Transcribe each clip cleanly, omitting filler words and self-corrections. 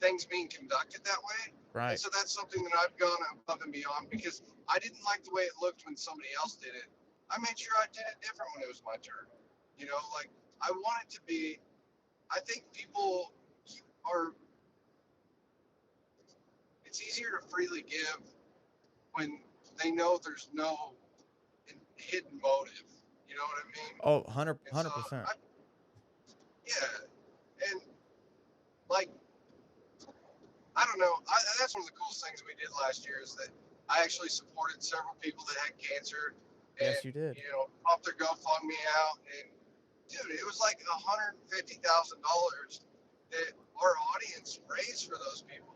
things being conducted that way. And Right. so that's something that I've gone above and beyond because I didn't like the way it looked when somebody else did it. I made sure I did it different when it was my turn. Like I want it to be. I think people are. It's easier to freely give when they know there's no hidden motive. You know what I mean? Oh, 100, And so, 100%. yeah, and like I don't know. That's one of the coolest things we did last year is that I actually supported several people that had cancer, Yes, and you did. popped their GoFundMe out, and dude, it was like $150,000 that our audience raised for those people.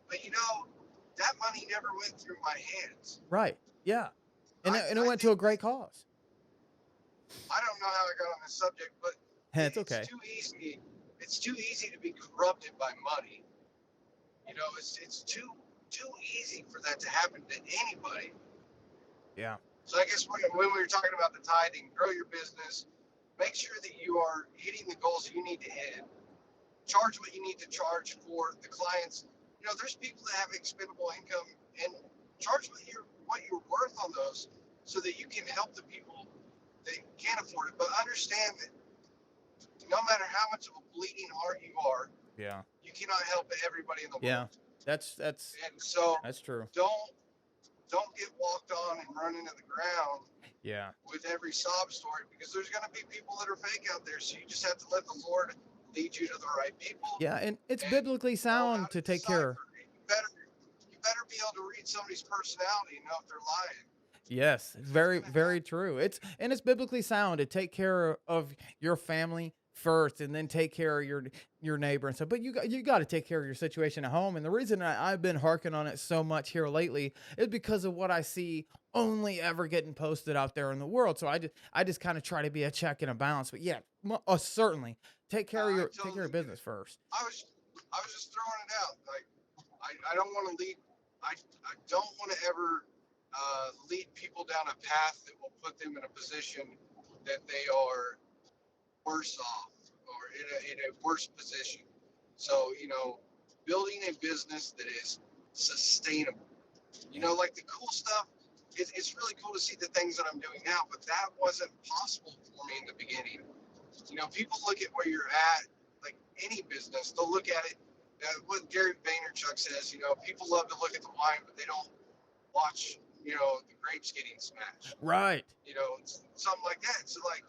But that money never went through my hands. Right. Yeah. And I it I went to think a great cause. I don't know how I got on this subject, but It's it's okay. too easy. It's too easy to be corrupted by money. It's too easy for that to happen to anybody. Yeah. So I guess when we were talking about the tithing, grow your business, make sure that you are hitting the goals you need to hit. Charge what you need to charge for the clients. There's people that have expendable income, and charge what you're worth on those, so that you can help the people that can't afford it. But understand that no matter how much of a bleeding heart you are, Yeah. you cannot help everybody in the Yeah. world. That's And so that's true. don't don't get walked on and run into the ground Yeah. with every sob story, because there's going to be people that are fake out there. So you just have to let the Lord lead you to the right people Yeah, and it's and biblically know how sound to to take care. decipher. You better be able to read somebody's personality and know if they're lying, Yes, because it's very, going to very happen. true. It's biblically sound to take care of your family first, and then take care of your neighbor and stuff. But you got to take care of your situation at home. And the reason I've been harking on it so much here lately is because of what I see only ever getting posted out there in the world. So I just kind of try to be a check and a balance. But yeah, certainly I take care of totally get business it. first. I was I was just throwing it out. Like I don't want to lead. I don't want to ever lead people down a path that will put them in a position that they are worse off, or in a worse position. So, building a business that is sustainable. Yeah. Like the cool stuff, it's really cool to see the things that I'm doing now, but that wasn't possible for me in the beginning. People look at where you're at, like any business, they'll look at it. What Gary Vaynerchuk says, people love to look at the wine, but they don't watch, the grapes getting smashed. Right. Something like that. So, like,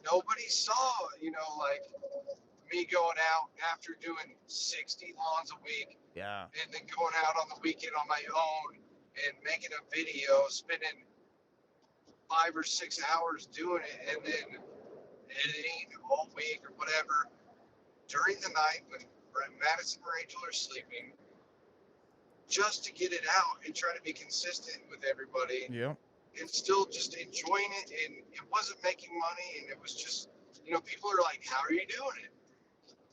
nobody saw, like me going out after doing 60 lawns a week, Yeah. and then going out on the weekend on my own and making a video, spending 5 or 6 hours doing it, and then editing all week or whatever during the night when Madison and Rachel are sleeping, just to get it out and try to be consistent with everybody, Yeah. and still just enjoying it. And it wasn't making money, and it was just, people are like, how are you doing it?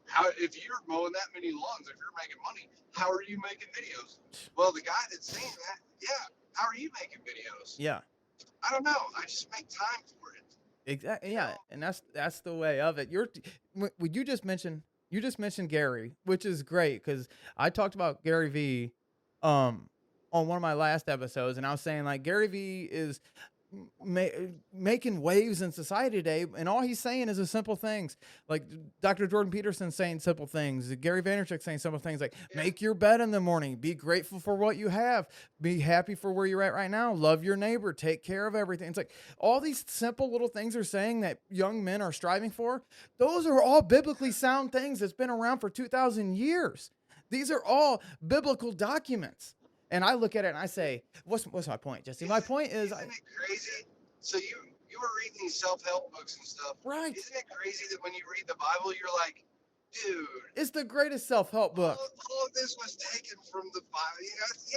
How, if you're mowing that many lawns, if you're making money, how are you making videos? Well, the guy that's saying that, yeah, how are you making videos? Yeah. I don't know. I just make time for it. Exactly. You Yeah, know? and that's the way of it. You just mentioned Gary, which is great because I talked about Gary V, um, on one of my last episodes, and I was saying like Gary V is ma- making waves in society today, and all he's saying is a simple things. Like Dr. Jordan Peterson saying simple things, Gary Vaynerchuk saying simple things like Yeah. make your bed in the morning, be grateful for what you have, be happy for where you're at right now, love your neighbor, take care of everything. It's like all these simple little things are saying that young men are striving for. Those are all biblically sound things that's been around for 2,000 years. These are all biblical documents. And I look at it and I say, what's my point, Jesse? My Isn't point is, isn't it crazy? So you were reading these self-help books and stuff. right. Isn't it crazy that when you read the Bible, you're like, dude, It's the greatest self help book. all of this was taken from the Bible. Yes,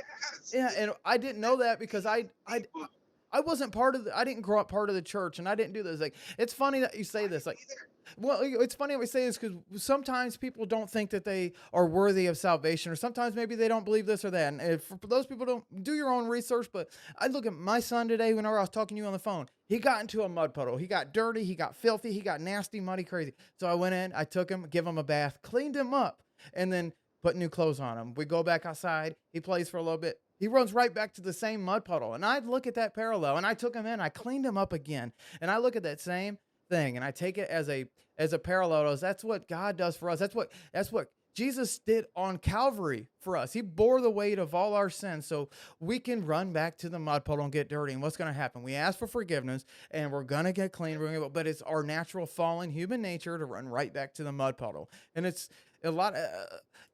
Yeah, it's and I didn't know that because deep, deep book. I wasn't part of I didn't grow up part of the church, and I didn't do this. Like, it's funny that you say I this. didn't Like, either. well, it's funny that we say this because sometimes people don't think that they are worthy of salvation, or sometimes maybe they don't believe this or that. And if, for those people, don't do your own research. But I look at my son today. Whenever I was talking to you on the phone, he got into a mud puddle. He got dirty. He got filthy. He got nasty, muddy, crazy. So I went in. I took him, give him a bath, cleaned him up, and then put new clothes on him. We go back outside. He plays for a little bit. He runs right back to the same mud puddle. And I look at that parallel, and I took him in. I cleaned him up again. And I look at that same thing, and I take it as a parallel. As that's what God does for us. That's what Jesus did on Calvary for us. He bore the weight of all our sins so we can run back to the mud puddle and get dirty. And what's going to happen? We ask for forgiveness, and we're going to get clean. But it's our natural fallen human nature to run right back to the mud puddle. And it's a lot of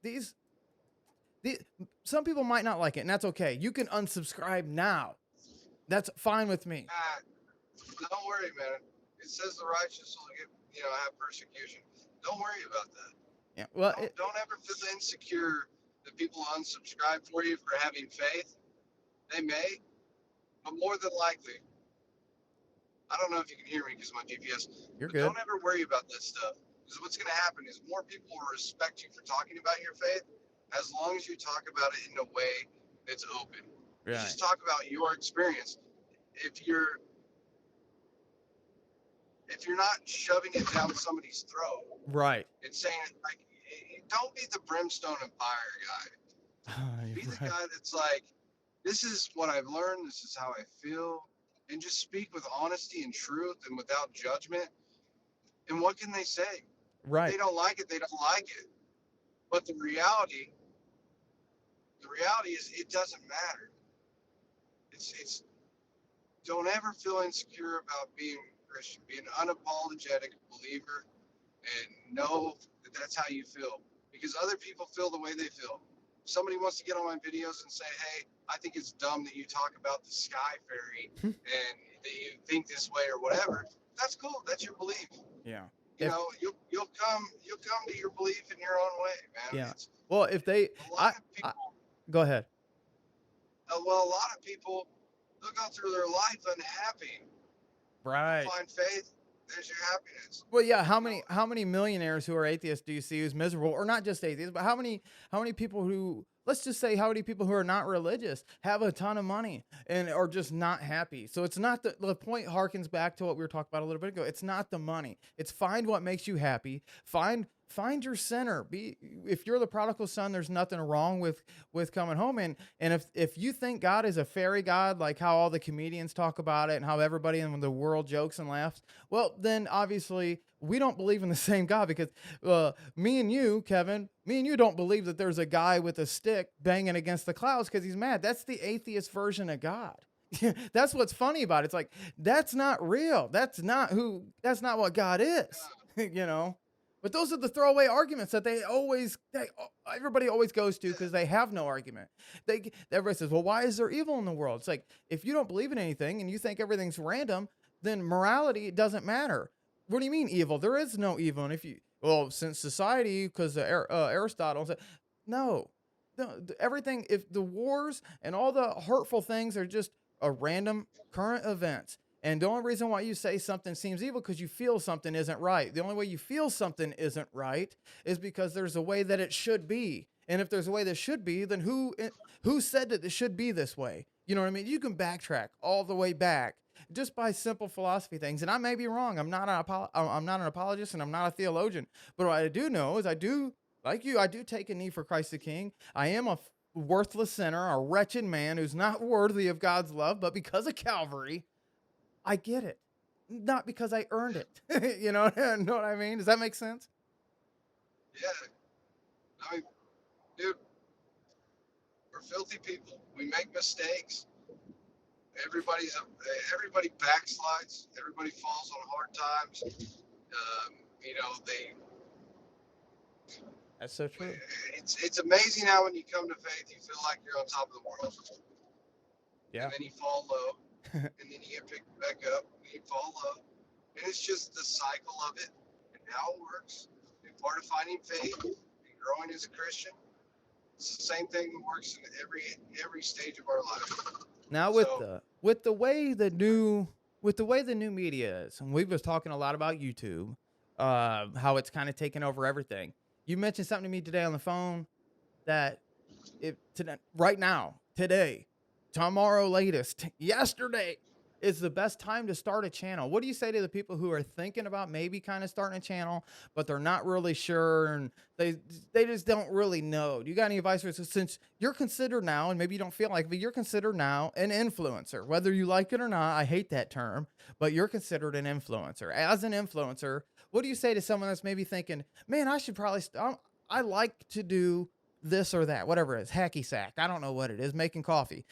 these some people might not like it, and that's okay. You can unsubscribe now. That's fine with me. Don't worry, man. It says the righteous will get, have persecution. Don't worry about that. Yeah. Well, don't ever feel insecure that people unsubscribe for you for having faith. They may, but more than likely, I don't know if you can hear me because my GPS. You're good. Don't ever worry about that stuff, because what's going to happen is more people will respect you for talking about your faith, as long as you talk about it in a way that's open. Right. You just talk about your experience. If you're not shoving it down somebody's throat, right, and saying like, don't be the brimstone and fire guy. Be the guy that's like, this is what I've learned, this is how I feel, and just speak with honesty and truth and without judgment. And what can they say? Right. If they don't like it, they don't like it. But the reality is it doesn't matter. It's don't ever feel insecure about being Christian. Be an unapologetic believer and know that that's how you feel. Because other people feel the way they feel. If somebody wants to get on my videos and say, hey, I think it's dumb that you talk about the sky fairy and that you think this way or whatever, that's cool. That's your belief. Yeah. You'll come to your belief in your own way, man. Yeah. Well, if they go ahead. Well, a lot of people, they'll go through their life unhappy. Right. Find faith. There's your happiness. Well, yeah. How many millionaires who are atheists do you see who's miserable, or not just atheists, but how many people who, let's just say, how many people who are not religious have a ton of money and are just not happy? So it's not the point harkens back to what we were talking about a little bit ago. It's not the money. It's find what makes you happy. Find your center. If you're the prodigal son, there's nothing wrong with coming home. And if you think God is a fairy god, like how all the comedians talk about it and how everybody in the world jokes and laughs, well, then obviously we don't believe in the same God, because me and you, Kevin, don't believe that there's a guy with a stick banging against the clouds because he's mad. That's the atheist version of God. That's what's funny about it. It's like, that's not real. That's not what God is, But those are the throwaway arguments that everybody always goes to because they have no argument. Everybody says, well, why is there evil in the world? It's like, if you don't believe in anything and you think everything's random, then morality doesn't matter. What do you mean evil? There is no evil. And since society, because Aristotle said, no, everything, if the wars and all the hurtful things are just a random current events. And the only reason why you say something seems evil because you feel something isn't right. The only way you feel something isn't right is because there's a way that it should be. And if there's a way that should be, then who said that it should be this way? You know what I mean? You can backtrack all the way back just by simple philosophy things. And I may be wrong. I'm not an apologist and I'm not a theologian. But what I do know is I do take a knee for Christ the King. I am a worthless sinner, a wretched man who's not worthy of God's love, but because of Calvary, I get it. Not because I earned it. You know what I mean? Does that make sense? Yeah. I mean, dude, we're filthy people. We make mistakes. Everybody backslides. Everybody falls on hard times. That's so true. It's amazing how when you come to faith, you feel like you're on top of the world. Yeah. And then you fall low. And then you get picked back up, and you fall low. And it's just the cycle of it and how it works. And part of finding faith and growing as a Christian, it's the same thing that works in every stage of our life. Now with the way the new media is, and we was talking a lot about YouTube, how it's kind of taken over everything. You mentioned something to me today on the phone that today, tomorrow latest, yesterday, is the best time to start a channel? What do you say to the people who are thinking about maybe kind of starting a channel, but they're not really sure and they just don't really know? Do you got any advice for, since you're considered now, and maybe you don't feel like, but you're considered now an influencer, whether you like it or not? I hate that term, but you're considered an influencer. As an influencer, what do you say to someone that's maybe thinking, man, I should probably I like to do this or that, whatever it is, hacky sack. I don't know what it is, making coffee,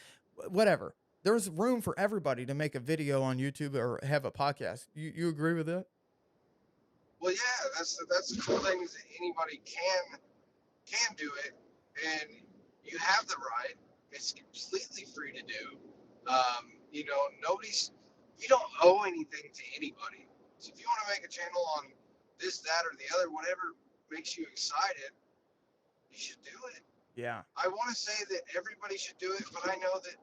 whatever. There's room for everybody to make a video on YouTube or have a podcast. You agree with that? Well, yeah, that's the cool thing is that anybody can do it, and you have the right. It's completely free to do. You know, you don't owe anything to anybody. So if you want to make a channel on this, that, or the other, whatever makes you excited, you should do it. Yeah. I want to say that everybody should do it, but I know that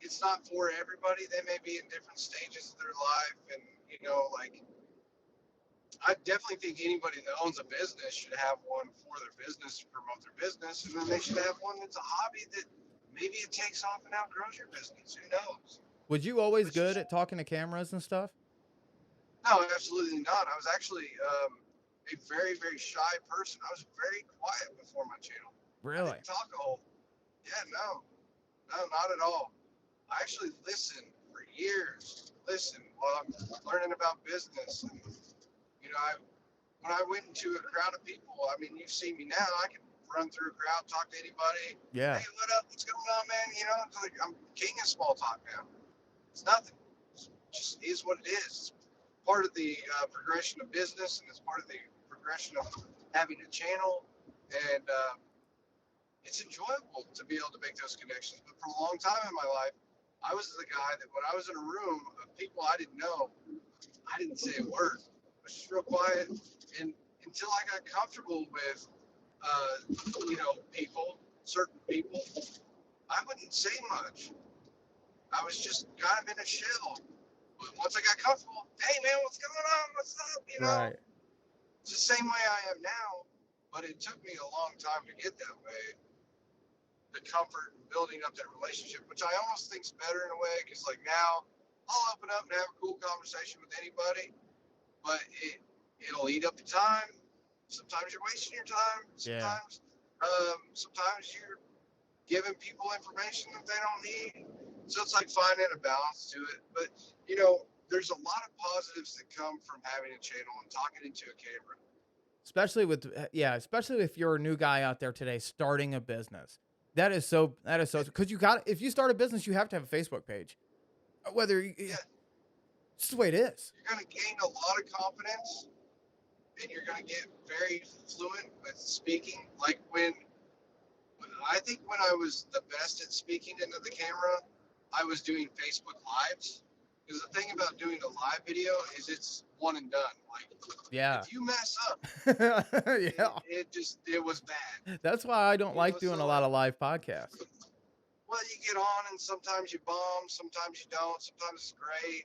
it's not for everybody. They may be in different stages of their life, and you know, like I definitely think anybody that owns a business should have one for their business to promote their business, and then they should have one that's a hobby that maybe it takes off and outgrows your business. Who knows? Was you always good at talking to cameras and stuff? No, absolutely not. I was actually a very, very shy person. I was very quiet before my channel. I Really? didn't talk a whole. Yeah, no, not at all. I actually listened for years. Listen while I'm learning about business, and you know, when I went into a crowd of people, I mean, you see me now. I can run through a crowd, talk to anybody. Yeah. Hey, what up? What's going on, man? You know, it's like I'm king of small talk now. It's nothing. It just is what it is. It's part of the progression of business, and it's part of the progression of having a channel. And it's enjoyable to be able to make those connections. But for a long time in my life, I was the guy that when I was in a room of people I didn't know, I didn't say a word. I was just real quiet, and until I got comfortable with, you know, certain people, I wouldn't say much. I was just kind of in a shell. But once I got comfortable, hey man, what's going on? What's up? You know, Right. it's the same way I am now, but it took me a long time to get that way. The comfort and building up that relationship, which I almost think's better in a way, because like now I'll open up and have a cool conversation with anybody, but it'll eat up the time. Sometimes you're wasting your time. Yeah. Sometimes you're giving people information that they don't need. So it's like finding a balance to it. But you know, there's a lot of positives that come from having a channel and talking into a camera. Especially with, yeah, especially if you're a new guy out there today starting a business. That is so, because if you start a business, you have to have a Facebook page. Whether you, Yeah, it's the way it is. you're going to gain a lot of confidence, and you're going to get very fluent with speaking. Like I think when I was the best at speaking into the camera, I was doing Facebook Lives. Because the thing about doing a live video is it's one and done. Like, Yeah. if you mess up, Yeah. it was bad. That's why I don't You like know, doing so a lot of live podcasts. well, you get on and sometimes you bomb, sometimes you don't, sometimes it's great.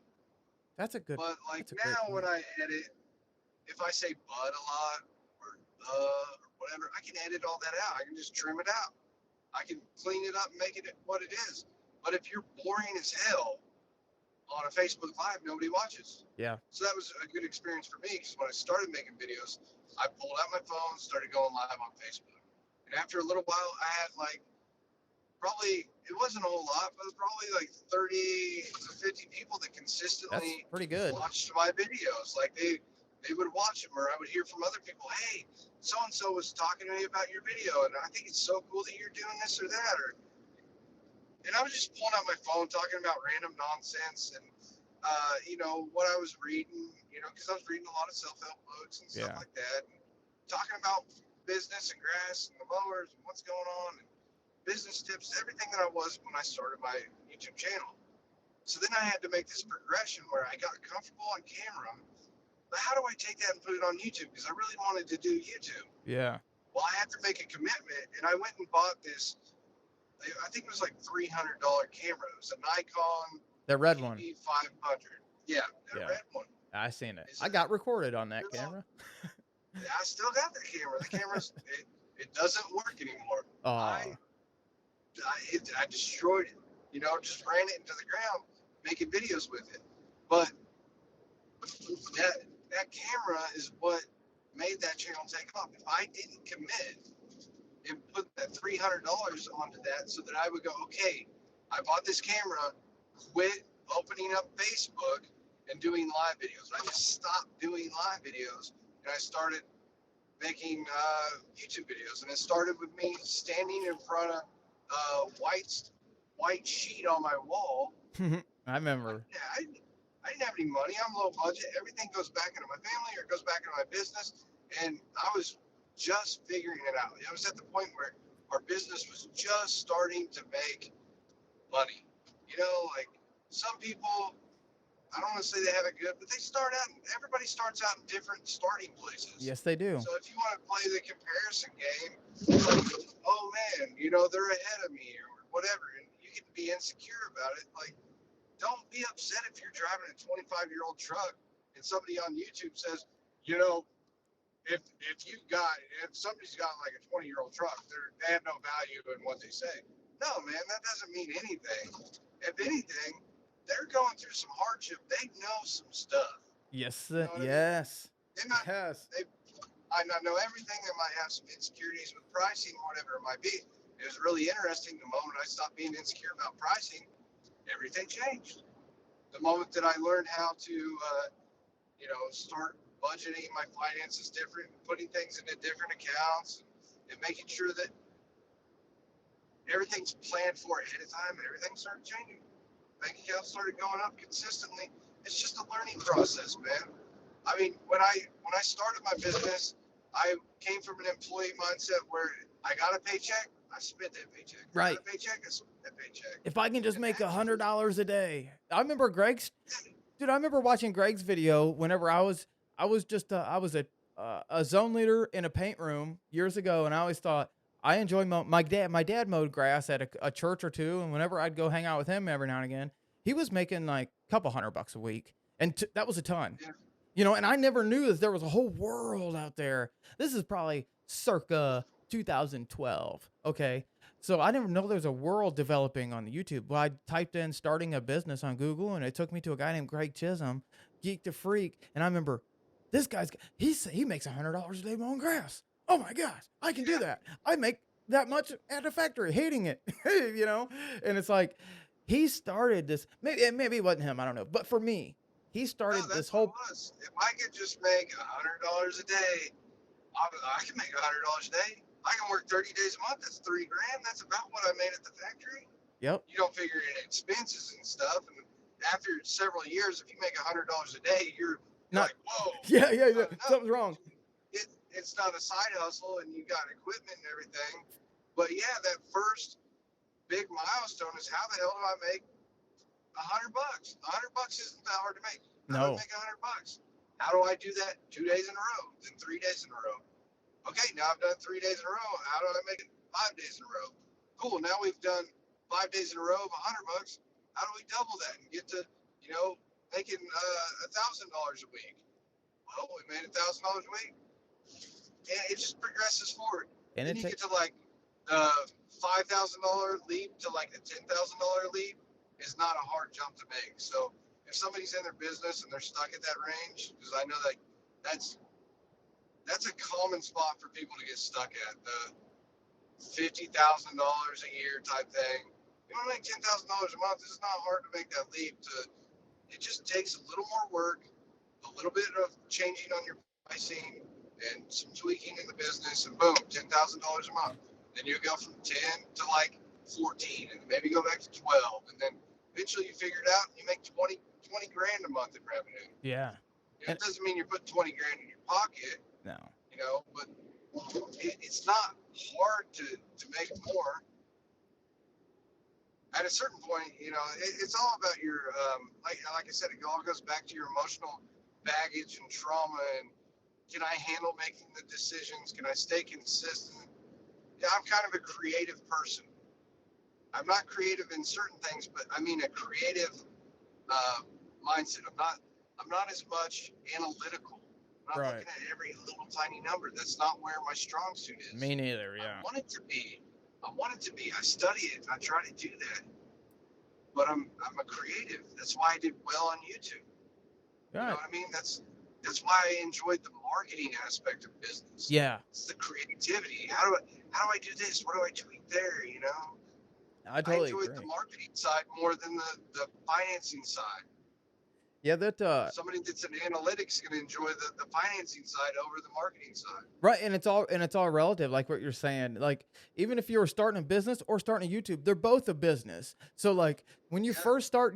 That's a good. But like That's a great now when point. I edit, if I say bud a lot or whatever, I can edit all that out. I can just trim it out. I can clean it up and make it what it is. But if you're boring as hell on a Facebook Live, nobody watches. Yeah. So that was a good experience for me because when I started making videos, I pulled out my phone, started going live on Facebook. And after a little while, I had like it wasn't a whole lot, but it was probably like 30 to 50 people that That's consistently pretty good. watched my videos. Like they would watch them, or I would hear from other people, hey, so and so was talking to me about your video, and I think it's so cool that you're doing this or that, and I was just pulling out my phone talking about random nonsense and you know what I was reading, you know, because I was reading a lot of self-help books and stuff Yeah. like that, and talking about business and grass and the mowers and what's going on and business tips, everything that I was when I started my YouTube channel. So then I had to make this progression where I got comfortable on camera. But how do I take that and put it on YouTube? Because I really wanted to do YouTube. Yeah. Well, I had to make a commitment, and I went and bought this. I think it was like $300 camera. It was a Nikon The red one. PB500. Yeah, that Yeah. red one. I seen it. I got recorded on that camera. I still got the camera. The camera's it doesn't work anymore. Oh. I destroyed it. You know, just ran it into the ground. making videos with it. But that camera is what made that channel take off. If I didn't commit and put that $300 onto that, so that I would go, okay, I bought this camera, quit opening up Facebook and doing live videos. I just stopped doing live videos and I started making YouTube videos. And it started with me standing in front of a white sheet on my wall. I remember. I didn't have any money. I'm low budget. Everything goes back into my family or it goes back into my business. And I was just figuring it out. I was at the point where our business was just starting to make money. You know, like some people, I don't want to say they have it good, but they start out, everybody starts out in different starting places. Yes, they do. So if you want to play the comparison game, like, oh man, you know, they're ahead of me or whatever, and you can be insecure about it. Like, don't be upset if you're driving a 25-year-old truck and somebody on YouTube says, you know, if somebody's got like a 20-year-old truck, they have no value in what they say. No, man, that doesn't mean anything. If anything, they're going through some hardship. They know some stuff. Yes, You know yes, I mean? yes. I know everything. They might have some insecurities with pricing, whatever it might be. It was really interesting. The moment I stopped being insecure about pricing, everything changed. The moment that I learned how to, start budgeting my finances different, putting things into different accounts, and making sure that everything's planned for ahead of time, and everything started changing. Bank accounts started going up consistently. It's just a learning process, man. I mean, when I started my business, I came from an employee mindset where I got a paycheck, I spent that paycheck. Right. I got a paycheck, I spent that paycheck. If I can just make $100 a day. I remember I remember watching Greg's video whenever I was a zone leader in a paint room years ago, and I always thought I enjoy my dad mowed grass at a church or two, and whenever I'd go hang out with him every now and again, he was making like a couple $100 a week, and that was a ton. Yeah. You know, and I never knew that there was a whole world out there. This is probably circa 2012. Okay. So I didn't know there's a world developing on the YouTube. Well, I typed in starting a business on Google and it took me to a guy named Greg Chisholm, Geek to Freak. And I remember this guy's, he makes $100 a day mowing grass. Oh my gosh, I can do that. I make that much at a factory, hating it, you know? And it's like, he started this, maybe it wasn't him, I don't know. But for me, he started this whole. If I could just make $100 a day, I can make $100 a day. I can work 30 days a month. That's $3,000. That's about what I made at the factory. Yep. You don't figure in expenses and stuff. And after several years, if you make $100 a day, you're like, whoa. Yeah. Something's wrong. It's not a side hustle, and you got equipment and everything. But yeah, that first big milestone is how the hell do I make $100? $100 isn't that hard to make. How do I make $100? How do I do that 2 days in a row, then 3 days in a row? Okay, now I've done 3 days in a row. How do I make it 5 days in a row? Cool. Now we've done 5 days in a row of $100. How do we double that and get to, making $1,000 a week? Well, we made $1,000 a week, and it just progresses forward. And then you get to like the $5,000 leap to like the $10,000 leap is not a hard jump to make. So if somebody's in their business and they're stuck at that range, because I know that that's a common spot for people to get stuck at, the $50,000 a year type thing. You want to make $10,000 a month, it's not hard to make that leap. It just takes a little more work, a little bit of changing on your pricing and some tweaking in the business, and boom, $10,000 a month. Then you go from 10 to like 14, and maybe go back to 12, and then eventually you figure it out and you make 20 grand a month in revenue. Yeah. It doesn't mean you're putting 20 grand in your pocket. No. But it's not hard to make more. At a certain point, it's all about your, like I said, it all goes back to your emotional baggage and trauma, and can I handle making the decisions? Can I stay consistent? Yeah, I'm kind of a creative person. I'm not creative in certain things, but I mean a creative mindset. I'm not as much analytical. I'm not looking at every little tiny number. That's not where my strong suit is. Me neither, yeah. I want it to be. I study it. I try to do that. but I'm a creative. That's why I did well on YouTube. You know Right. what I mean? That's why I enjoyed the marketing aspect of business. Yeah, It's the creativity. How do I do this? What do I tweak there? You know, I I totally enjoyed the agree. marketing side more than the financing side. Yeah, that Somebody that's an analytics going to enjoy the financing side over the marketing side. right, and it's all relative, like what you're saying. Like even if you were starting a business or starting a YouTube, they're both a business. So like Yeah, when you first start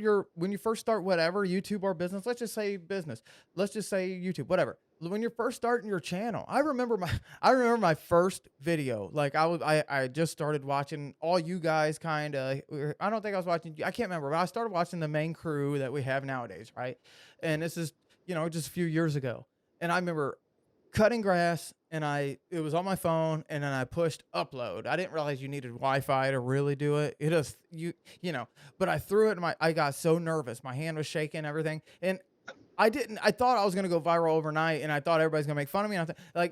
whatever YouTube or business, let's just say business, let's just say YouTube, whatever. When you're first starting your channel, I remember my first video. Like I just started watching all you guys kind of. I don't think I was watching. I can't remember, but I started watching the main crew that we have nowadays, right? And this is just a few years ago. And I remember cutting grass and it was on my phone and then I pushed upload. I didn't realize you needed Wi-Fi to really do it. It just but I threw it and I got so nervous. My hand was shaking, everything. And I thought I was gonna go viral overnight and I thought everybody's gonna make fun of me. And I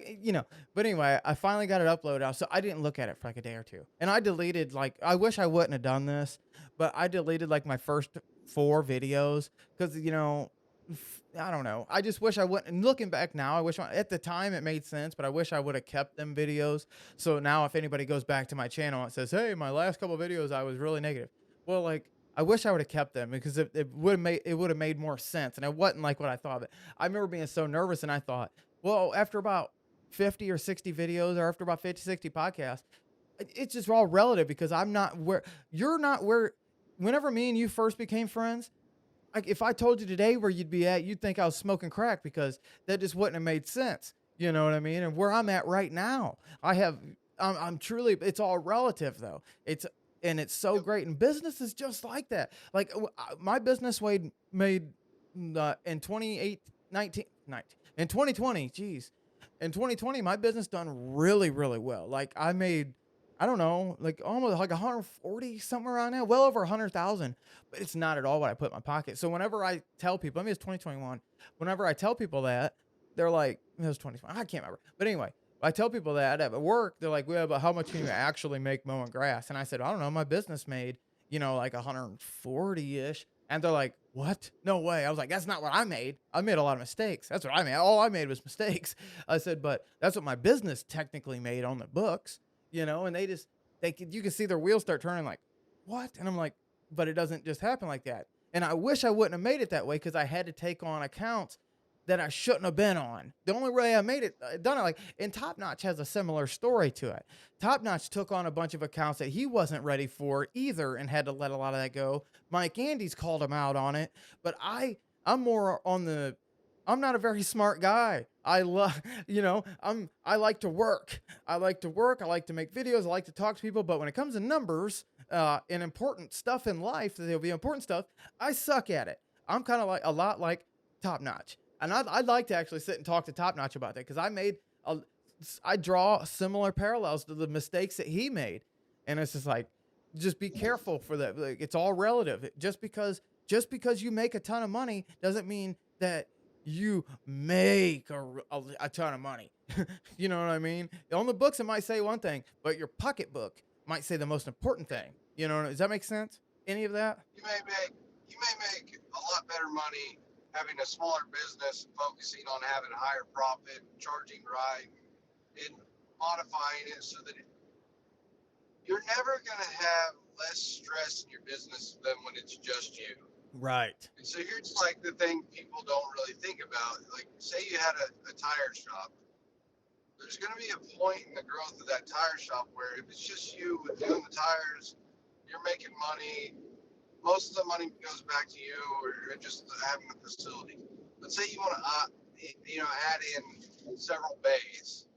but anyway, I finally got it uploaded out. So I didn't look at it for like a day or two. And I deleted I wish I wouldn't have done this, but I deleted like my first 4 videos because I don't know. I just wish I wouldn't. And looking back now, I wish at the time it made sense, but I wish I would have kept them videos. So now, if anybody goes back to my channel and says, "Hey, my last couple videos, I was really negative," well, like I wish I would have kept them because it would have made more sense, and it wasn't like what I thought of it. I remember being so nervous, and I thought, well, after about 50 or 60 videos, or after about 50, 60 podcasts, it's just all relative because I'm not where you're not where. Whenever me and you first became friends, like if I told you today where you'd be at, you'd think I was smoking crack because that just wouldn't have made sense. You know what I mean? And where I'm at right now, I'm truly, it's all relative though. It's so yep. great. And business is just like that. Like my business made in 28, 19, 19, in 2020, geez, in 2020, my business done really, really well. Like I made, I don't know, like almost like 140 somewhere around now, well over 100,000, but it's not at all what I put in my pocket. So whenever I tell people, I mean, it's 2021. Whenever I tell people that, they're like, it was 2020. I can't remember. But anyway, I tell people that at work, they're like, well, but how much can you actually make mowing grass? And I said, I don't know. My business made, like 140 ish. And they're like, what? No way. I was like, that's not what I made. I made a lot of mistakes. That's what I made. All I made was mistakes. I said, but that's what my business technically made on the books, and you can see their wheels start turning like, what? And I'm like, but it doesn't just happen like that. And I wish I wouldn't have made it that way because I had to take on accounts that I shouldn't have been on. The only way I made it, done it and Top Notch has a similar story to it. Top Notch took on a bunch of accounts that he wasn't ready for either and had to let a lot of that go. Mike Andes called him out on it, but I'm more on I'm not a very smart guy. I love, I like to work. I like to work. I like to make videos. I like to talk to people. But when it comes to numbers and important stuff in life, there'll be important stuff. I suck at it. I'm kind of like a lot like Top Notch. And I'd like to actually sit and talk to Top Notch about that because I draw similar parallels to the mistakes that he made. And it's just like, just be careful for that. Like, it's all relative. Just because you make a ton of money doesn't mean that you make a ton of money. You know what I mean? On the books, it might say one thing, but your pocketbook might say the most important thing. Does that make sense? Any of that? You may make a lot better money having a smaller business, focusing on having a higher profit, charging right, and modifying it so that you're never going to have less stress in your business than when it's just you. Right. And so here's like the thing people don't really think about. Like, say you had a tire shop. There's going to be a point in the growth of that tire shop where if it's just you doing the tires, you're making money. Most of the money goes back to you or just having the facility. Let's say you want to, add in several bays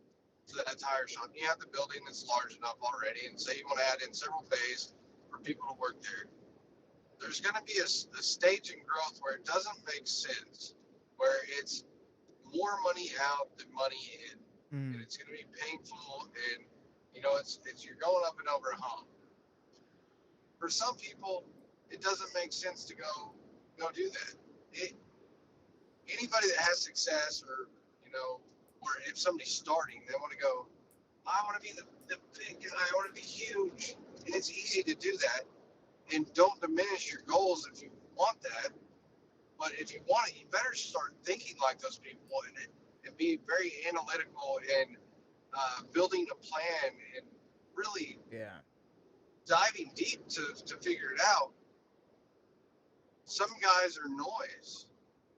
to that tire shop. You have the building that's large enough already, and say you want to add in several bays for people to work there. There's going to be a stage in growth where it doesn't make sense, where it's more money out than money in, and it's going to be painful, and it's you're going up and over a hump. For some people, it doesn't make sense to go do that. Anybody that has success, or if somebody's starting, they want to go, I want to be the big guy, I want to be huge, and it's easy to do that. and don't diminish your goals if you want that. But if you want it, you better start thinking like those people and be very analytical and building a plan and really Yeah. diving deep to figure it out. Some guys are noise.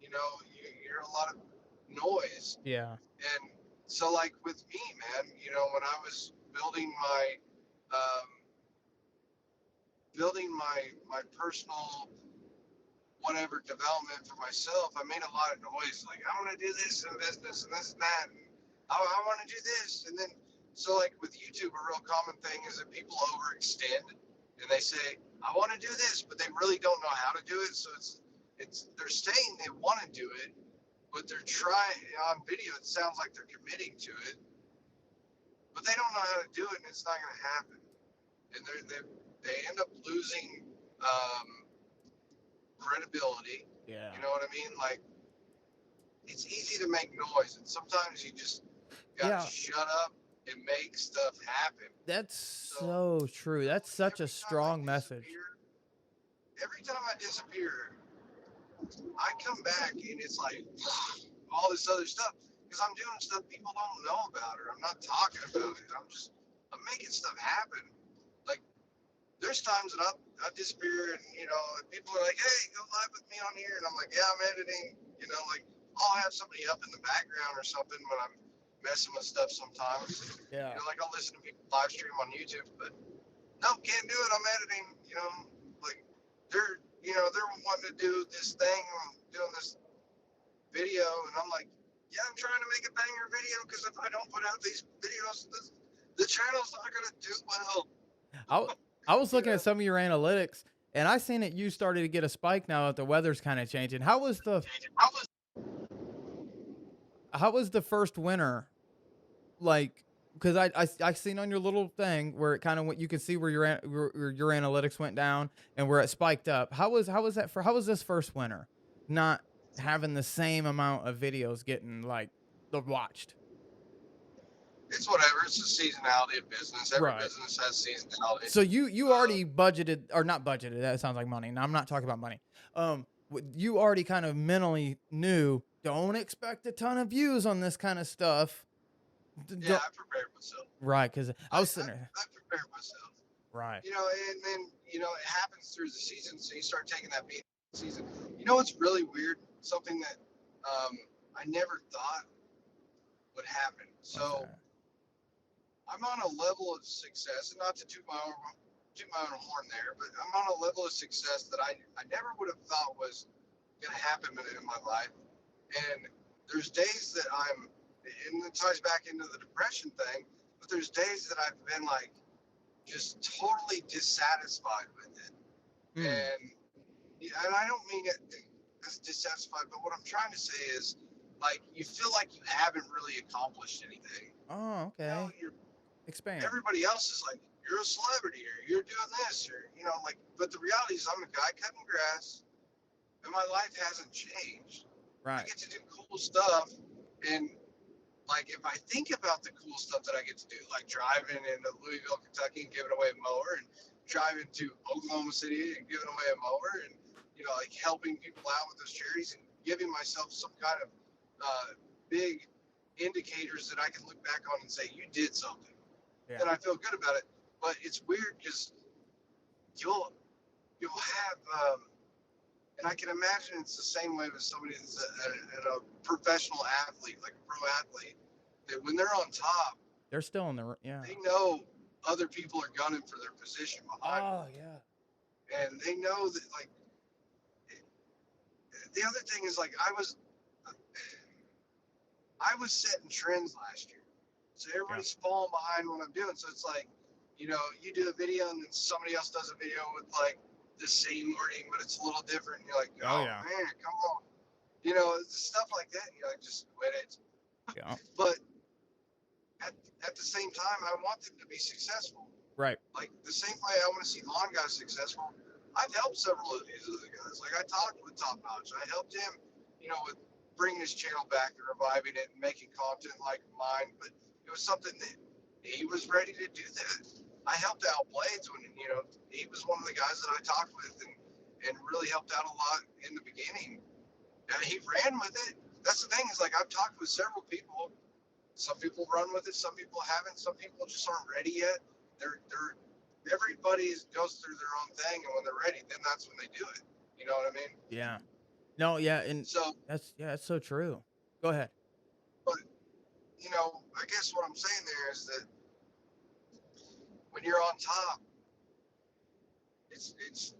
You know, you hear a lot of noise. Yeah. And so, like with me, man, you know, when I was um, building my personal whatever development for myself, I made a lot of noise. Like, I want to do this in business and this and that. And I want to do this. And then, so like with YouTube, a real common thing is that people overextend and they say, I want to do this, but they really don't know how to do it. So they're saying they want to do it, but they're trying on video. It sounds like they're committing to it, but they don't know how to do it, and it's not going to happen. And they end up losing credibility. Yeah. You know what I mean? Like, it's easy to make noise, and sometimes you just gotta Yeah. shut up and make stuff happen. That's So so true. That's such a every time I strong message. disappear, I come back and it's like all this other stuff because I'm doing stuff people don't know about, or I'm not talking about it. I'm making stuff happen. Like, there's times that I disappear and, you know, people are like, hey, go live with me on here. And I'm like, yeah, I'm editing. You know, like, I'll have somebody up in the background or something when I'm messing with stuff sometimes. Yeah. You know, like I'll listen to people live stream on YouTube, but no, can't do it. I'm editing. You know, like they're wanting to do this thing. I'm doing this video, and I'm like, yeah, I'm trying to make a banger video because if I don't put out these videos, the channel's not gonna do well. I I was looking Yeah. at some of your analytics, and I seen that you started to get a spike now that the weather's kind of changing. How was the first winter? Like, because I seen on your little thing where it kind of went, you could see where your analytics went down and where it spiked up. How was this first winter? Not having the same amount of videos getting like the watched. It's whatever. It's the seasonality of business. Every Right. business has seasonality. So you already budgeted, or not budgeted, that sounds like money. Now I'm not talking about money. You already kind of mentally knew, don't expect a ton of views on this kind of stuff. Yeah, I prepared myself. Right, because I was sitting there. I prepared myself. Right. You know, and then, you know, it happens through the season, so you start taking that beat season. You know what's really weird? Something that I never thought would happen. So Okay. I'm on a level of success, and not to toot my own horn there, but I'm on a level of success that I never would have thought was going to happen in my life. And there's days that and it ties back into the depression thing, but there's days that I've been like just totally dissatisfied with it. Mm. And I don't mean it as dissatisfied, but what I'm trying to say is, like, you feel like you haven't really accomplished anything. Oh, okay. You know, expand. Everybody else is like, you're a celebrity, or you're doing this, or, you know, like, but the reality is I'm a guy cutting grass, and my life hasn't changed. Right. I get to do cool stuff, and like, if I think about the cool stuff that I get to do, like driving into Louisville, Kentucky and giving away a mower, and driving to Oklahoma City and giving away a mower, and, you know, like helping people out with those charities and giving myself some kind of big indicators that I can look back on and say, you did something. Yeah. And I feel good about it. But it's weird because you'll have, and I can imagine it's the same way with somebody that's a professional athlete, like a pro athlete, that when they're on top, They're still in the, yeah. they know other people are gunning for their position behind them. Oh, yeah. And they know that, like, the other thing is, like, I was setting trends last year. So everybody's falling behind what I'm doing. So it's like, you know, you do a video and then somebody else does a video with like the same wording, but it's a little different. And you're like, oh yeah. man, come on. You know, stuff like that. And you're like, just quit it. Yeah. But at the same time, I want them to be successful. Right. Like the same way I want to see Lawn Guys successful. I've helped several of these other guys. Like I talked with Top Notch. I helped him, you know, with bringing his channel back and reviving it and making content like mine. But it was something that he was ready to do that. I helped out Blades when, you know, he was one of the guys that I talked with and really helped out a lot in the beginning. And he ran with it. That's the thing is like I've talked with several people. Some people run with it, some people haven't, some people just aren't ready yet. They're everybody goes through their own thing, and when they're ready, then that's when they do it. You know what I mean? Yeah. No, yeah, and So, that's so true. Go ahead. but I guess what I'm saying there is that when you're on top, it's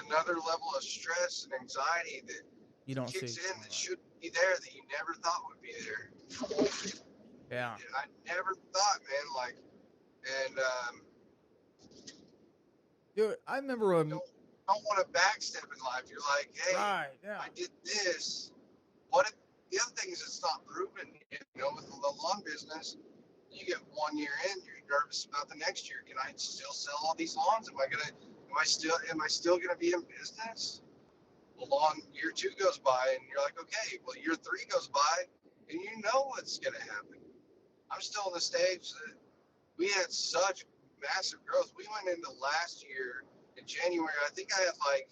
another level of stress and anxiety that You don't see. kicks in that should be there that you never thought would be there. Yeah. I never thought, man, like, and Dude, I remember when don't want to backstep in life. You're like, hey, right, yeah. I did this. What if the other thing is it's not proven? With the lawn business, you get 1 year in, you're nervous about the next year. Can I still sell all these lawns? Am I still gonna be in business? Well, year 2 goes by, and you're like, okay. Well, year 3 goes by, and you know what's gonna happen. I'm still in the stage that we had such massive growth. We went into last year in January. I think I had like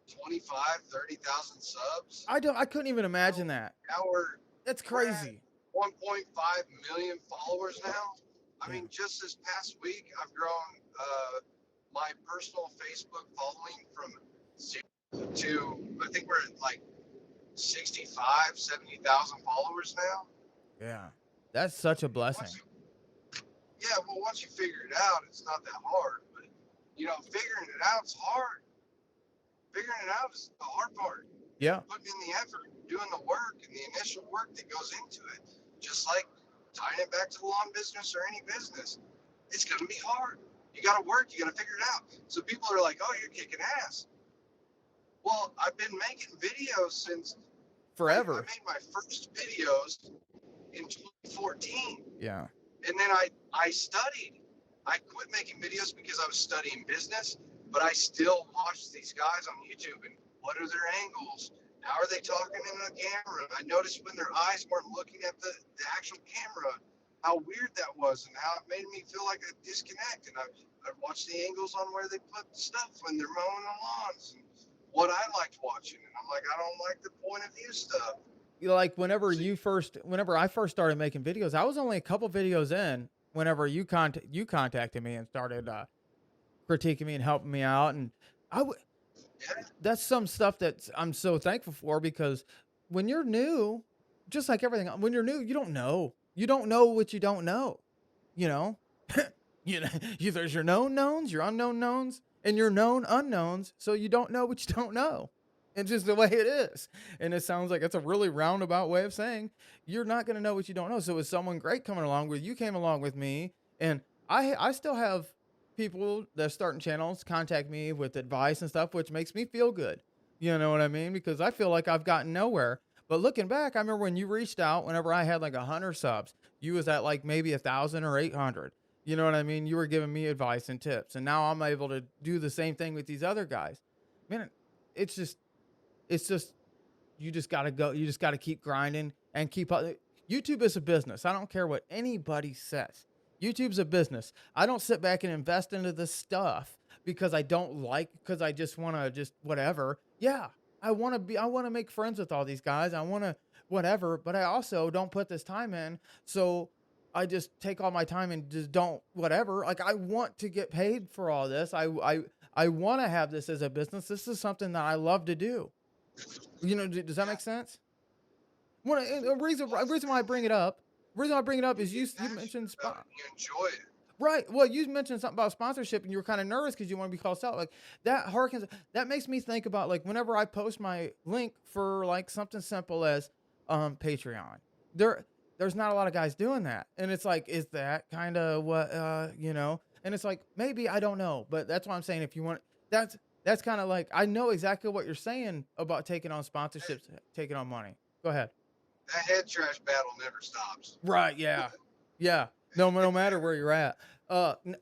30,000 subs. I couldn't even imagine that. Now that's crazy. 1.5 million followers now. I mean, just this past week, I've grown my personal Facebook following from 0 to, I think we're at like 70,000 followers now. Yeah. That's such a blessing. Once you figure it out, it's not that hard. But, figuring it out is hard. Figuring it out is the hard part. Yeah. Putting in the effort, doing the work, and the initial work that goes into it. Just like tying it back to the lawn business or any business, it's going to be hard. You got to work. You got to figure it out. So people are like, "Oh, you're kicking ass." Well, I've been making videos since forever. I made my first videos in 2014. Yeah. And then I studied. I quit making videos because I was studying business, but I still watched these guys on YouTube and what are their angles? How are they talking in the camera? I noticed when their eyes weren't looking at the actual camera, how weird that was and how it made me feel like a disconnect. And I've watched the angles on where they put stuff when they're mowing the lawns and what I liked watching. And I'm like, I don't like the point of view stuff. Like whenever I first started making videos, I was only a couple videos in whenever you contacted me and started critiquing me and helping me out. And that's some stuff that I'm so thankful for, because when you're new, just like everything, when you're new, you don't know what you don't know, there's your known knowns, your unknown knowns, and your known unknowns. So you don't know what you don't know. It's just the way it is. And it sounds like it's a really roundabout way of saying you're not going to know what you don't know. So it's someone great coming along with you, came along with me. And I still have people that are starting channels contact me with advice and stuff, which makes me feel good. You know what I mean? Because I feel like I've gotten nowhere. But looking back, I remember when you reached out, whenever I had like 100 subs, you was at like maybe 1,000 or 800. You know what I mean? You were giving me advice and tips. And now I'm able to do the same thing with these other guys. Man, it's just, you just got to go. You just got to keep grinding and keep up. YouTube is a business. I don't care what anybody says. YouTube's a business. I don't sit back and invest into this stuff because I just want to just whatever. Yeah. I want to make friends with all these guys. I want to whatever, but I also don't put this time in. So I just take all my time and just don't whatever. Like I want to get paid for all this. I want to have this as a business. This is something that I love to do. Does that make sense? The reason why I bring it up is you mentioned you enjoy it. Right. Well, you mentioned something about sponsorship and you were kind of nervous because you want to be called out. Like that makes me think about like whenever I post my link for like something simple as Patreon. There's not a lot of guys doing that. And it's like, is that kind of what and it's like, maybe, I don't know. But that's why I'm saying if you want that's kind of like, I know exactly what you're saying about taking on sponsorships, taking on money. Go ahead. That head trash battle never stops. Right. Yeah. Yeah. No matter where you're at.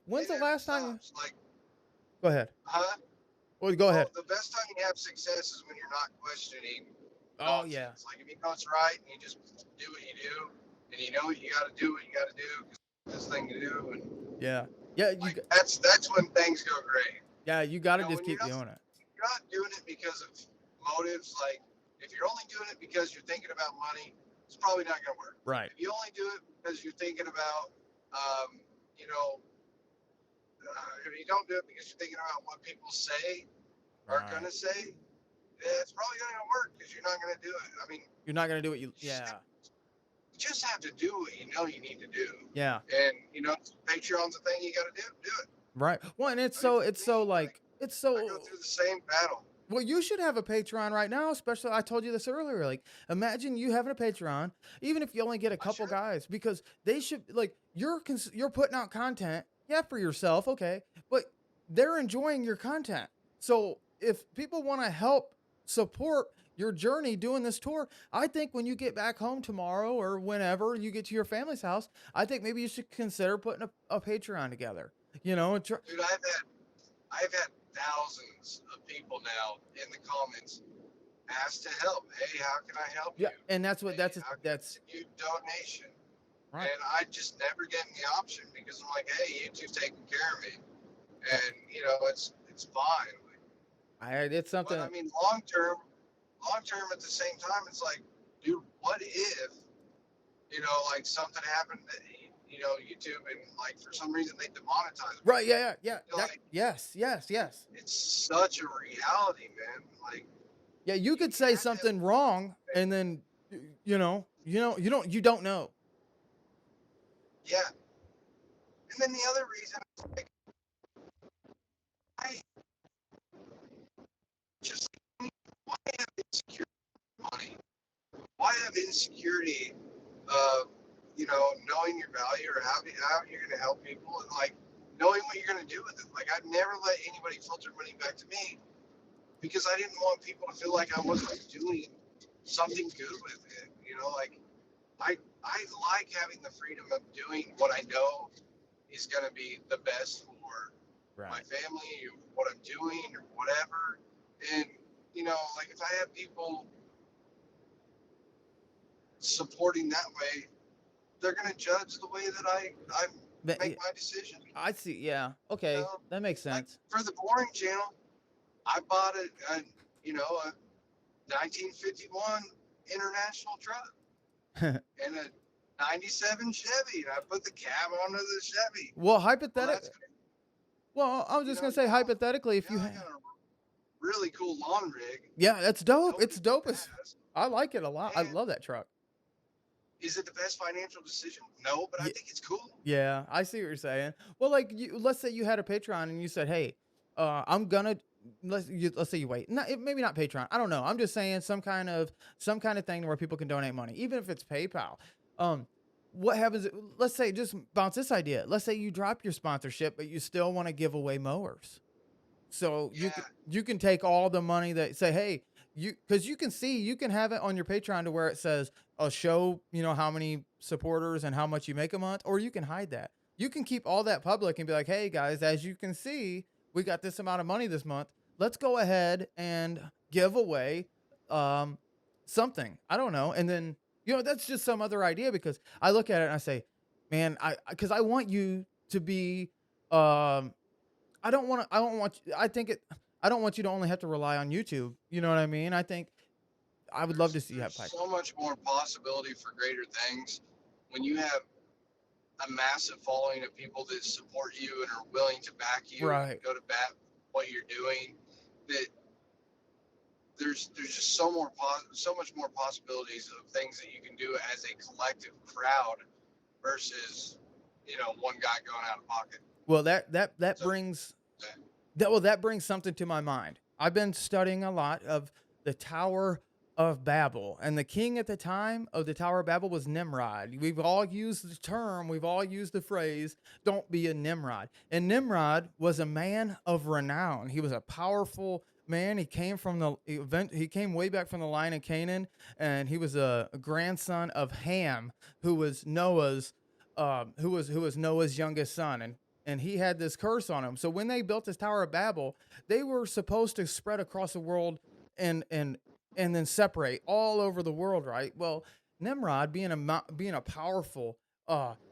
When's the last time? Go ahead. Huh? Well, go ahead. The best time you have success is when you're not questioning. Oh, yeah. It's like if you know it's right and you just do what you do and you know you got to do what you got to do because it's the best thing to do. And yeah. Yeah, Like that's when things go great. yeah, you got You to know, just when keep doing it. you're not doing it because of motives. Like if you're only doing it because you're thinking about money, it's probably not going to work. Right. If you only do it because you're thinking about, you know, if you don't do it because you're thinking about what people say are going Right. to say, it's probably not going to work because you're not going to do it. I mean, You're not gonna do what you yeah. just have to do what you know you need to do. Yeah. And, you know, Patreon's a thing you got to do it. Right. Well, and I mean, for it's so me, like, like it's I go so through the same battle. well, you should have a Patreon right now, especially I told you this earlier. Like, imagine you having a Patreon, even if you only get a I couple should. guys, because they should like you're putting out content, yeah, for yourself, okay, but they're enjoying your content. So if people want to help support your journey doing this tour, I think when you get back home tomorrow or whenever you get to your family's house, I think maybe you should consider putting a Patreon together. You know, Dude, I've had thousands of people now in the comments ask to help. Hey, how can I help yeah, you? and that's what Hey, how can I that's send you a donation? right. And I just never get the option because I'm like, hey, YouTube's taking care of me, and you know it's fine. It's But I something. mean, long term at the same time, it's like, dude, what if you know like something happened that you know YouTube and like for some reason they demonetize me? Right, yeah, yeah, yeah. Feel That like yes, yes, yes. it's such a reality, man. Like Yeah, you you could say have to have something wrong and then you don't know. yeah. And then the other reason is like I just why have insecurity of money? Why have insecurity of you know knowing your value or how you're going to help people and like knowing what you're going to do with it? Like I'd never let anybody filter money back to me because I didn't want people to feel like I wasn't doing something good with it. You know, like I like having the freedom of doing what I know is going to be the best for my Right. family, or what I'm doing, or whatever. And you know, like if I have people supporting that way, they're going to judge the way that I But make my decision. I see. Yeah. You Okay. know, That makes like sense. for the boring channel, I bought a you know a 1951 international truck and a 97 Chevy, and I put the cab onto the Chevy. Well, Well, that's well, I was you just know gonna say hypothetically, if now you I got a really cool lawn rig. yeah, that's dope. Nobody It's dope as has. I like it a lot. I And love that truck. is it the best financial decision? No, but I Yeah, think it's cool. yeah, I see what you're saying. Well, like let's say you had a Patreon and you said, "Hey, I'm gonna let's say you wait. Not maybe not Patreon. I don't know. I'm just saying some kind of thing where people can donate money, even if it's PayPal. Um, what happens? Let's say just bounce this idea. Let's say you drop your sponsorship, but you still want to give away mowers. So Yeah, you can take all the money that say, hey, because you can see you can have it on your Patreon to where it says show how many supporters and how much you make a month, or you can hide that. You can keep all that public and be like, hey guys, as you can see, we got this amount of money this month. Let's go ahead and give away um something. I don't know, and then that's just some other idea because I look at it and I say, man, I because I want you to be um I don't want to. I don't want. I think it. I don't want you to only have to rely on YouTube. You know what I mean? I think I would love to see you have there's pipe. so much more possibility for greater things when you have a massive following of people that support you and are willing to back you and Right. go to bat what you're doing. That there's just so much more possibilities of things that you can do as a collective crowd versus one guy going out of pocket. Well, that So brings that brings something to my mind. I've been studying a lot of the Tower of Babel, and the king at the time of the Tower of Babel was Nimrod. We've all used the term, we've all used the phrase, "Don't be a Nimrod." And Nimrod was a man of renown. He was a powerful man. He came from the event. He came way back from the line of Canaan, and he was a grandson of Ham, who was Noah's youngest son, and he had this curse on him. So when they built this Tower of Babel, they were supposed to spread across the world and and and then separate all over the world, right? Well, Nimrod being a powerful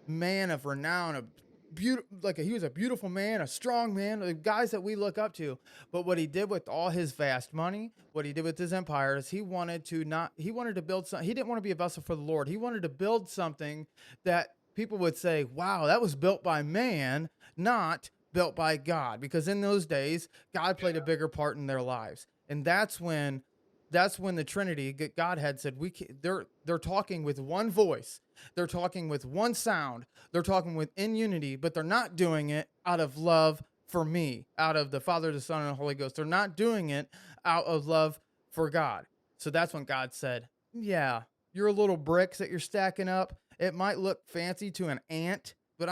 man of renown, he was a beautiful man, a strong man, the guys that we look up to. But what he did with all his vast money, what he did with his empire is he wanted to build something. He didn't want to be a vessel for the Lord. He wanted to build something that people would say, wow, that was built by man, not built by God. Because in those days, God played a bigger part in their lives. And that's when the Trinity, Godhead said, they're talking with one voice. They're talking with one sound. They're talking within unity, but they're not doing it out of love for me, out of the Father, the Son, and the Holy Ghost. They're not doing it out of love for God. So that's when God said, yeah, your little bricks that you're stacking up, it might look fancy to an ant, but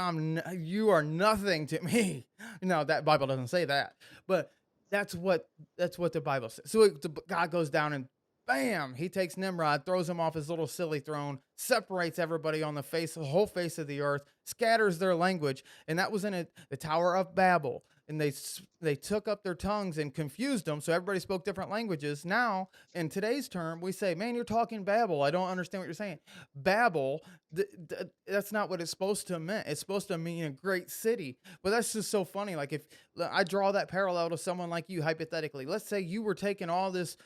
you are nothing to me. No, that Bible doesn't say that. But that's what the Bible says. So God goes down and bam, he takes Nimrod, throws him off his little silly throne, separates everybody on the whole face of the earth, scatters their language, and that was in the Tower of Babel. And they took up their tongues and confused them, so everybody spoke different languages. Now, in today's term, we say, "Man, you're talking Babel. I don't understand what you're saying." Babel, that's not what it's supposed to mean. It's supposed to mean a great city. But that's just so funny. Like if I draw that parallel to someone like you, hypothetically, let's say you were taking all the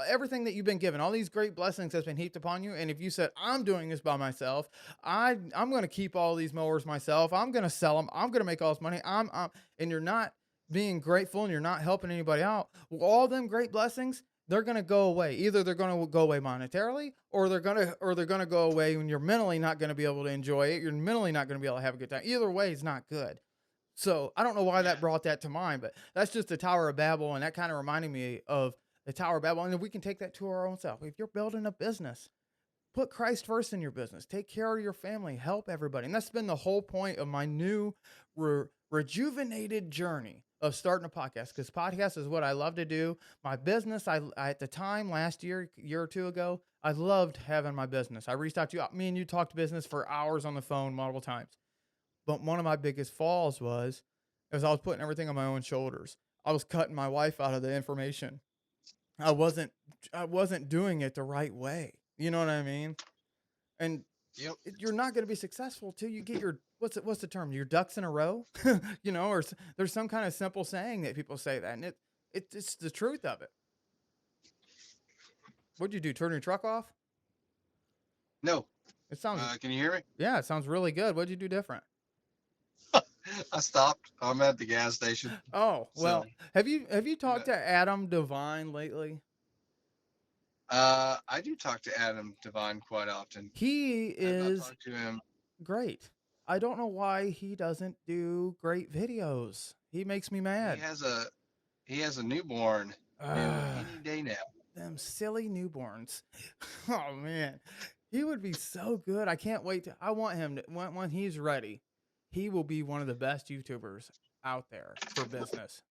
everything that you've been given, all these great blessings that's been heaped upon you, and if you said, I'm doing this by myself, I'm going to keep all these mowers myself, I'm going to sell them, I'm going to make all this money, and you're not being grateful and you're not helping anybody out, well, all them great blessings, they're going to go away. Either they're going to go away monetarily, or they're going to go away when you're mentally not going to be able to enjoy it. You're mentally not going to be able to have a good time. Either way is not good. So I don't know why that brought that to mind, but that's just the Tower of Babel, and that kind of reminded me of the Tower of Babel. And if we can take that to our own self, if you're building a business, put Christ first in your business. Take care of your family. Help everybody. And that's been the whole point of my new rejuvenated journey of starting a podcast, because podcast is what I love to do. My business, I at the time last year or two ago, I loved having my business. I reached out to you. Me and you talked business for hours on the phone multiple times. But one of my biggest falls was I was putting everything on my own shoulders. I was cutting my wife out of the information. I wasn't doing it the right way. You know what I mean? And Yep. you're not going to be successful till you get your what's the term? Your ducks in a row, or there's some kind of simple saying that people say that, and it's the truth of it. What'd you do? Turn your truck off? No. It sounds Can you hear me? yeah, it sounds really good. What'd you do different? I stopped. I'm at the gas station. Oh, So, well, have you talked to Adam Devine lately? I do talk to Adam Devine quite often. He I have not is talked to him. great. I don't know why he doesn't do great videos. He makes me He mad. has a newborn any day now. Them silly newborns. Oh man, he would be so good. I can't wait I want him to, when he's ready. He will be one of the best YouTubers out there for business.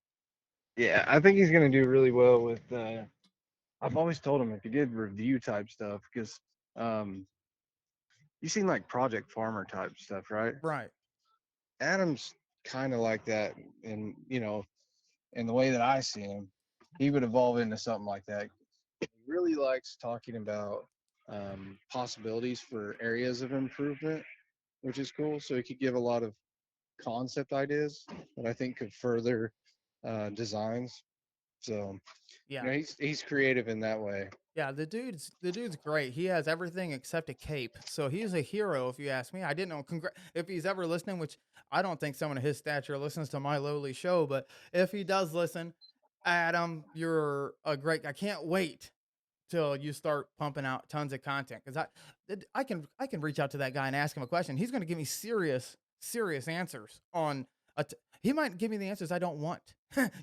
Yeah, I think he's gonna do really well with. I've always told him if he did review type stuff, because um, you seen like Project Farmer type stuff, right? Right. Adam's kind of like that, and in the way that I see him, he would evolve into something like that. He really likes talking about possibilities for areas of improvement, which is cool. So he could give a lot of concept ideas that I think could further designs. So Yeah. he's creative in that way. Yeah, the dude's great. He has everything except a cape. So he's a hero if you ask me. I didn't know if he's ever listening, which I don't think someone of his stature listens to my lowly show, but if he does listen, Adam, you're a great. I can't wait till you start pumping out tons of content, cuz I can reach out to that guy and ask him a question. He's going to give me serious answers on he might give me the answers I don't want.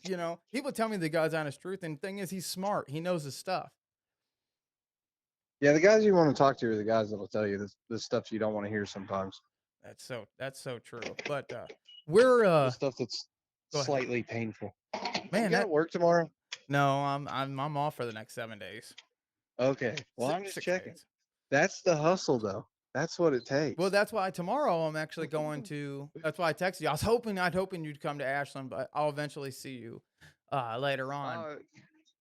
He will tell me the God's honest truth, and the thing is he's smart. He knows his stuff. Yeah, the guys you want to talk to are the guys that'll tell you the stuff you don't want to hear sometimes. That's so true. But we're The stuff that's go ahead. slightly painful. Man, You got to work tomorrow? no, I'm off for the next 7 days. Okay. Well, I'm just 6 checking. days. That's the hustle, though. That's what it takes. Well, that's why tomorrow I'm actually going to. That's why I texted you. I'd hoping you'd come to Ashland, but I'll eventually see you later on.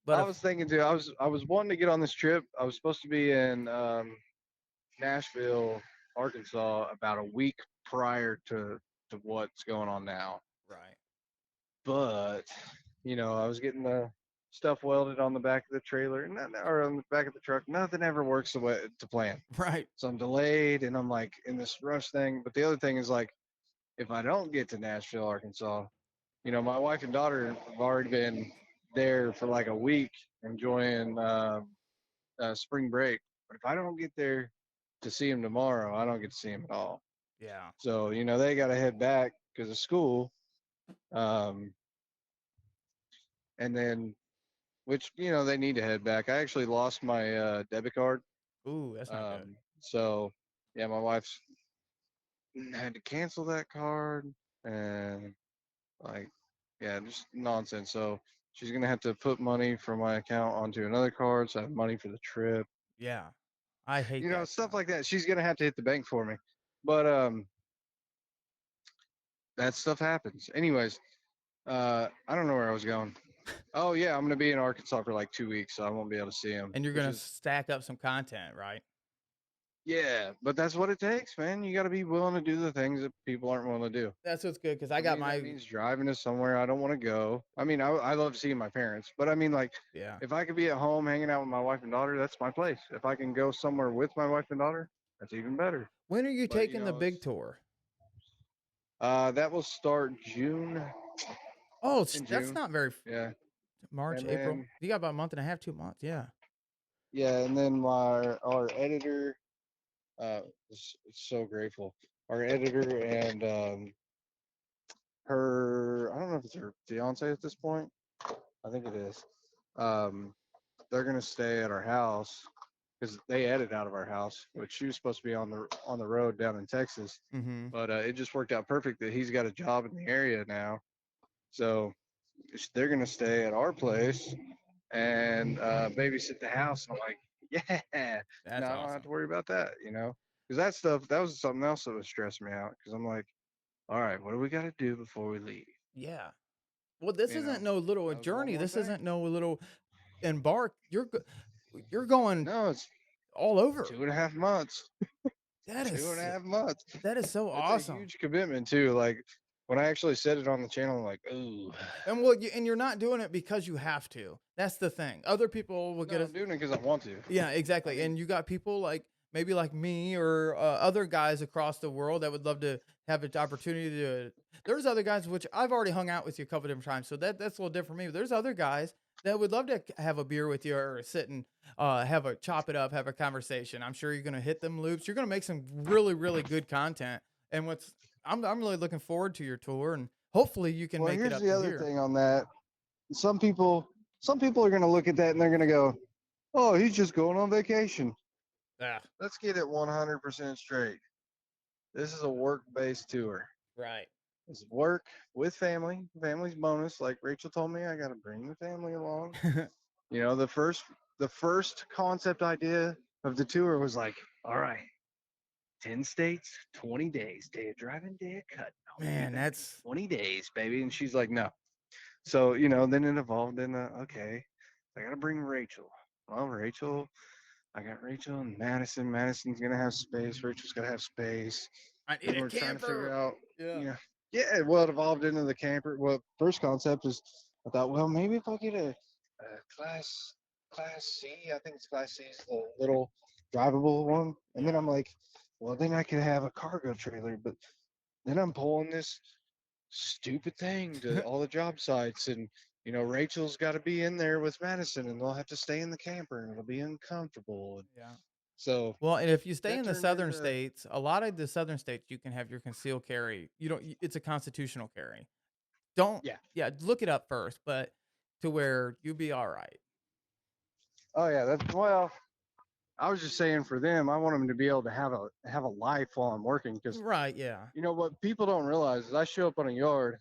But I was thinking too. I was wanting to get on this trip. I was supposed to be in Nashville, Arkansas, about a week prior to what's going on now. Right. But I was getting the stuff welded on the back of the trailer or on the back of the truck. Nothing ever works the way to plan. Right. So I'm delayed and I'm like in this rush thing. But the other thing is like, if I don't get to Nashville, Arkansas, my wife and daughter have already been there for like a week enjoying spring break. But if I don't get there to see them tomorrow, I don't get to see them at all. Yeah. So, they got to head back because of school. Um, and then, which, they need to head back. I actually lost my debit card. Ooh, that's not good. So, yeah, my wife's had to cancel that card and, like, yeah, just nonsense. So she's going to have to put money from my account onto another card. So I have money for the trip. Yeah. I hate that Stuff stuff. like that. She's going to have to hit the bank for me. But, that stuff happens. Anyways, I don't know where I was going. Oh yeah, I'm gonna be in Arkansas for like 2 weeks, so I won't be able to see him. And you're Which gonna is stack up some content, right? yeah, but that's what it takes, man. You got to be willing to do the things that people aren't willing to do. That's what's good because I For got me, that my means driving to somewhere I don't want to go. I mean, I love seeing my parents, but I mean, like, yeah. if I could be at home hanging out with my wife and daughter, that's my place. If I can go somewhere with my wife and daughter, that's even better. When are you But taking the big tour? that will start June. Oh, In that's June, not very yeah, March, and April. then You got about a month and a half, 2 months. Yeah. yeah, and then our editor, is so grateful. Our editor and her, I don't know if it's her fiance at this point. I think it is. Um, they're gonna stay at our house because they edit out of our house, which she was supposed to be on the road down in Texas. Mm-hmm. But it just worked out perfect that he's got a job in the area now, so they're gonna stay at our place and babysit the house. And I'm like, yeah, That's no, I don't have awesome. to worry about that, because that was something else that was stressing me out. Because I'm like, all right, what do we got to do before we leave? Yeah. Well, this You isn't know, no little that was one journey. more This thing. isn't no little embark. You're going No, it's all over. 2.5 months. That Two and a is half months. that is so That's a awesome. huge commitment too. Like when I actually said it on the channel, I'm like, ooh. And well, you're not doing it because you have to. That's the thing. Other people will No, get I'm us. doing it because I want to. Yeah, I exactly. mean, And you got people like maybe like me or other guys across the world that would love to have an opportunity to. There's other guys which I've already hung out with you a couple different times, so that's a little different for me. But there's other guys that would love to have a beer with you or sit and have a chop it up, have a conversation. I'm sure you're gonna hit them loops. You're gonna make some really good content. And I'm really looking forward to your tour, and hopefully you can well, make it here's up the to other here. thing on that. Some people, some people are going to look at that and they're going to go, "Oh, he's just going on vacation." Yeah, Let's get it 100% straight. This is a work-based tour. right. It's work with family. Family's bonus. Like Rachel told me, I got to bring the family along. The first concept idea of the tour was like, all right, 10 states, 20 days, day of driving, day of cutting. I'll be Man, back in that's 20 days, baby. And she's like, no. So, then it evolved in okay, I got to bring Rachel. Well, Rachel, I got Rachel and Madison. Madison's going to have space. Rachel's going to have space. I need Then a we're trying to figure camper. out, Yeah. you know, yeah, well, it evolved into the camper. Well, first concept is I thought, well, maybe if I get a class C, I think it's class C is the little drivable one. And then Yeah. I'm like, well, then I could have a cargo trailer. But then I'm pulling this stupid thing to all the job sites. And, Rachel's got to be in there with Madison and they'll have to stay in the camper and it'll be uncomfortable. And Yeah. so Well, and if you stay that in the turned southern into, states, a lot of the southern states, you can have your concealed carry. You don't. It's a constitutional carry. Don't. yeah. Yeah, look it up first, but to where you be all right. Oh, yeah. Well, I was just saying for them, I want them to be able to have a life while I'm working because Right. Yeah. what people don't realize is I show up on a yard,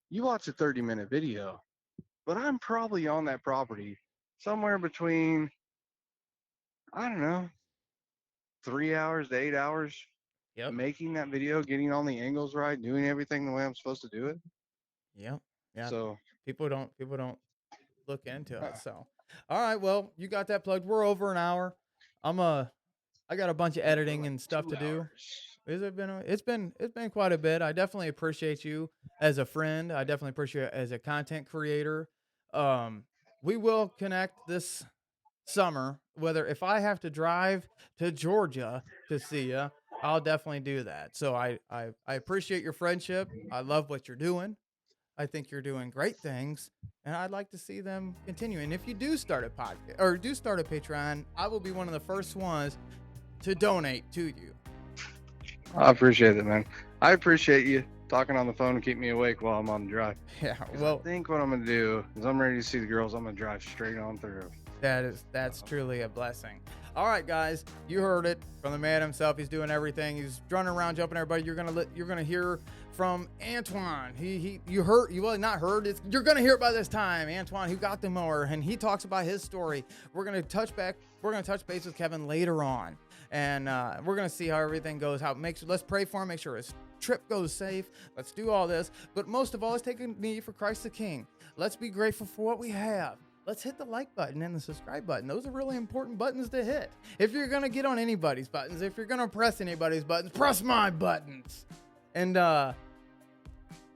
you watch a 30-minute video, but I'm probably on that property somewhere between, I don't know, 3 hours to 8 hours Yep. making that video, getting all the angles right, doing everything the way I'm supposed to do it. Yep. Yeah. So People don't look into uh, it. So, all right. Well, you got that plugged. We're over an hour. I got a bunch of we're editing like and stuff to do. 2 hours. It's been quite a bit. I definitely appreciate you as a friend. I definitely appreciate you as a content creator. Um, we will connect this summer. Whether if I have to drive to Georgia to see you, I'll definitely do that. So I appreciate your friendship. I love what you're doing. I think you're doing great things, and I'd like to see them continue. And if you do start a podcast or do start a Patreon, I will be one of the first ones to donate to you. I appreciate it, man. I appreciate you talking on the phone and keep me awake while I'm on the drive. Yeah, 'Cause well, I think what I'm gonna do is I'm ready to see the girls. I'm gonna drive straight on through. that's truly a blessing. All right, guys, you heard it from the man himself. He's doing everything. He's running around, jumping everybody. You're gonna hear from Antoine. You're gonna hear it by this time. Antoine, who got the mower, and he talks about his story. We're gonna touch base with Kevin later on, and we're gonna see how everything goes. Let's pray for him. Make sure his trip goes safe. Let's do all this, but most of all, let's take a knee for Christ the King. Let's be grateful for what we have. Let's hit the like button and the subscribe button. Those are really important buttons to hit. If you're going to get on anybody's buttons, if you're going to press anybody's buttons, press my buttons. And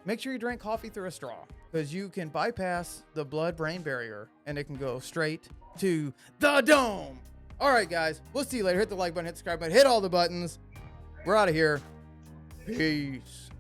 make sure you drink coffee through a straw, because you can bypass the blood-brain barrier and it can go straight to the dome. All right, guys, we'll see you later. Hit the like button, hit the subscribe button, hit all the buttons. We're out of here. Peace.